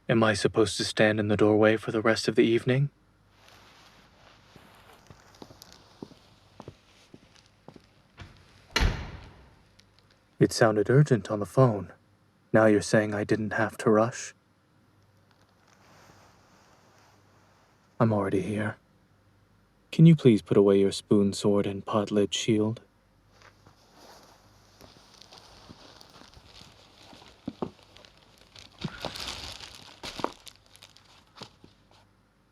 Am I supposed to stand in the doorway for the rest of the evening? It sounded urgent on the phone. Now you're saying I didn't have to rush? I'm already here. Can you please put away your spoon sword and pot-lid shield?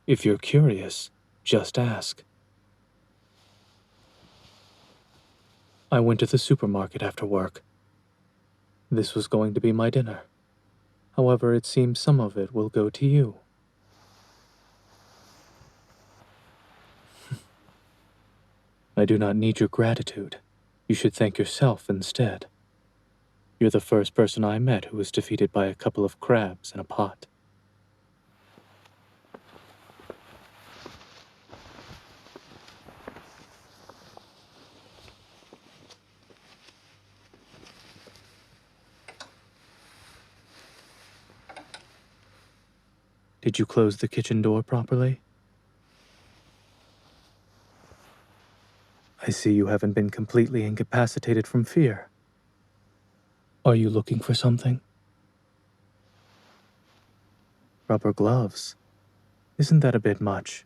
If you're curious, just ask. I went to the supermarket after work. This was going to be my dinner. However, it seems some of it will go to you. I do not need your gratitude. You should thank yourself instead. You're the first person I met who was defeated by a couple of crabs in a pot. Did you close the kitchen door properly? I see you haven't been completely incapacitated from fear. Are you looking for something? Rubber gloves. Isn't that a bit much?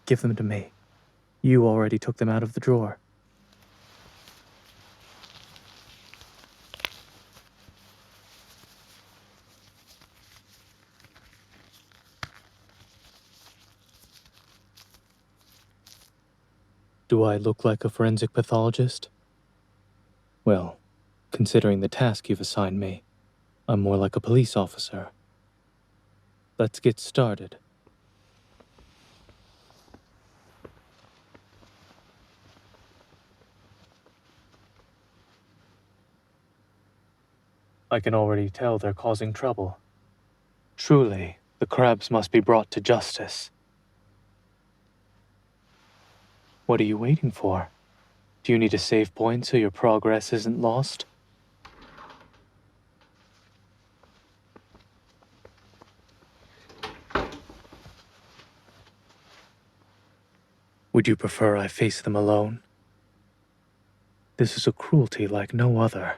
Give them to me. You already took them out of the drawer. Do I look like a forensic pathologist? Well, considering the task you've assigned me, I'm more like a police officer. Let's get started. I can already tell they're causing trouble. Truly, the crabs must be brought to justice. What are you waiting for? Do you need a save point so your progress isn't lost? Would you prefer I face them alone? This is a cruelty like no other.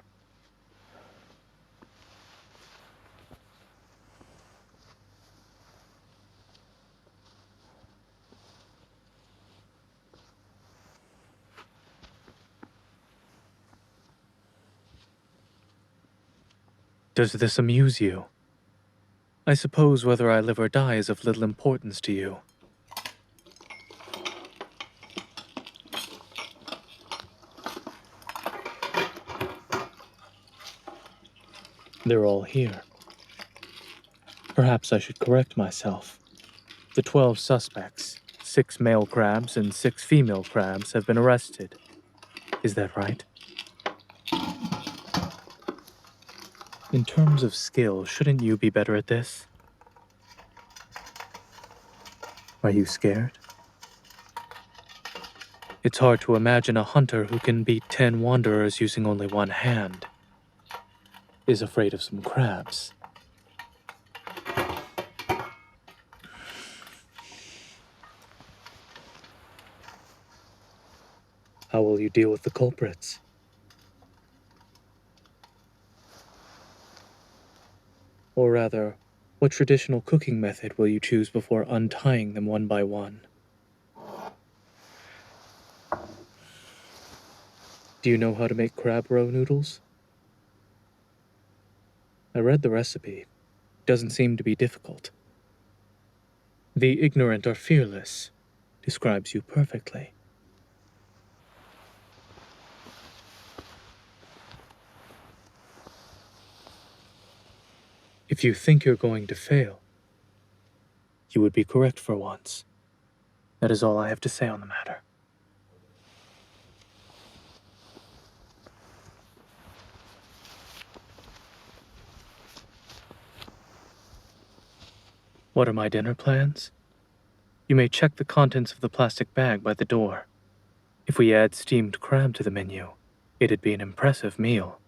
Does this amuse you? I suppose whether I live or die is of little importance to you. They're all here. Perhaps I should correct myself. The 12 suspects, 6 male crabs and 6 female crabs, have been arrested. Is that right? In terms of skill, shouldn't you be better at this? Are you scared? It's hard to imagine a hunter who can beat 10 wanderers using only one hand is afraid of some crabs. How will you deal with the culprits? Or rather, what traditional cooking method will you choose before untying them one by one? Do you know how to make crab roe noodles? I read the recipe. Doesn't seem to be difficult. The ignorant are fearless describes you perfectly. If you think you're going to fail, you would be correct for once. That is all I have to say on the matter. What are my dinner plans? You may check the contents of the plastic bag by the door. If we add steamed crab to the menu, it'd be an impressive meal.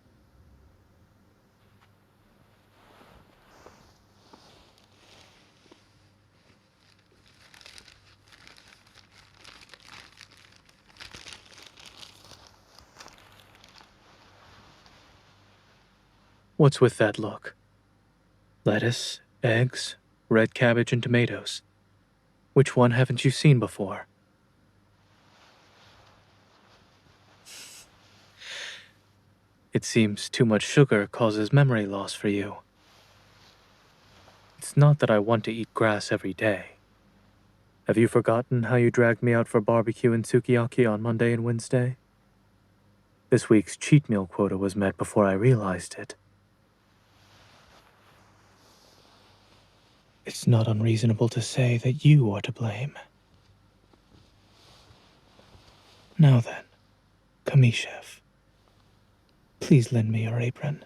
What's with that look? Lettuce, eggs, red cabbage, and tomatoes. Which one haven't you seen before? It seems too much sugar causes memory loss for you. It's not that I want to eat grass every day. Have you forgotten how you dragged me out for barbecue and sukiyaki on Monday and Wednesday? This week's cheat meal quota was met before I realized it. It's not unreasonable to say that you are to blame. Now then, Kami Chef, please lend me your apron.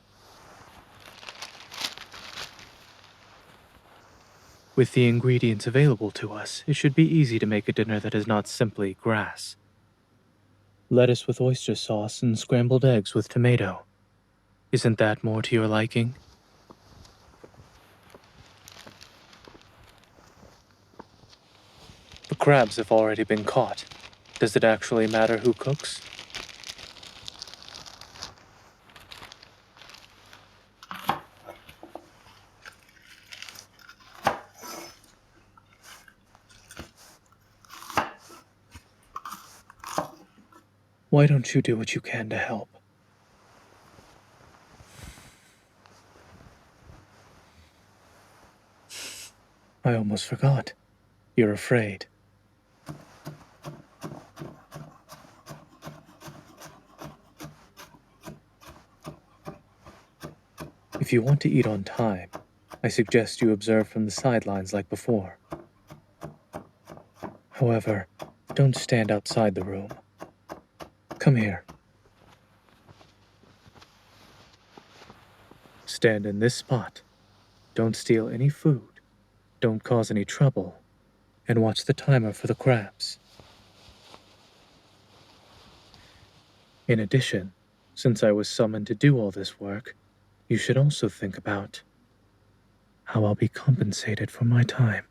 With the ingredients available to us, it should be easy to make a dinner that is not simply grass. Lettuce with oyster sauce and scrambled eggs with tomato. Isn't that more to your liking? The crabs have already been caught. Does it actually matter who cooks? Why don't you do what you can to help? I almost forgot. You're afraid. If you want to eat on time, I suggest you observe from the sidelines like before. However, don't stand outside the room. Come here. Stand in this spot. Don't steal any food. Don't cause any trouble. And watch the timer for the crabs. In addition, since I was summoned to do all this work, you should also think about how I'll be compensated for my time.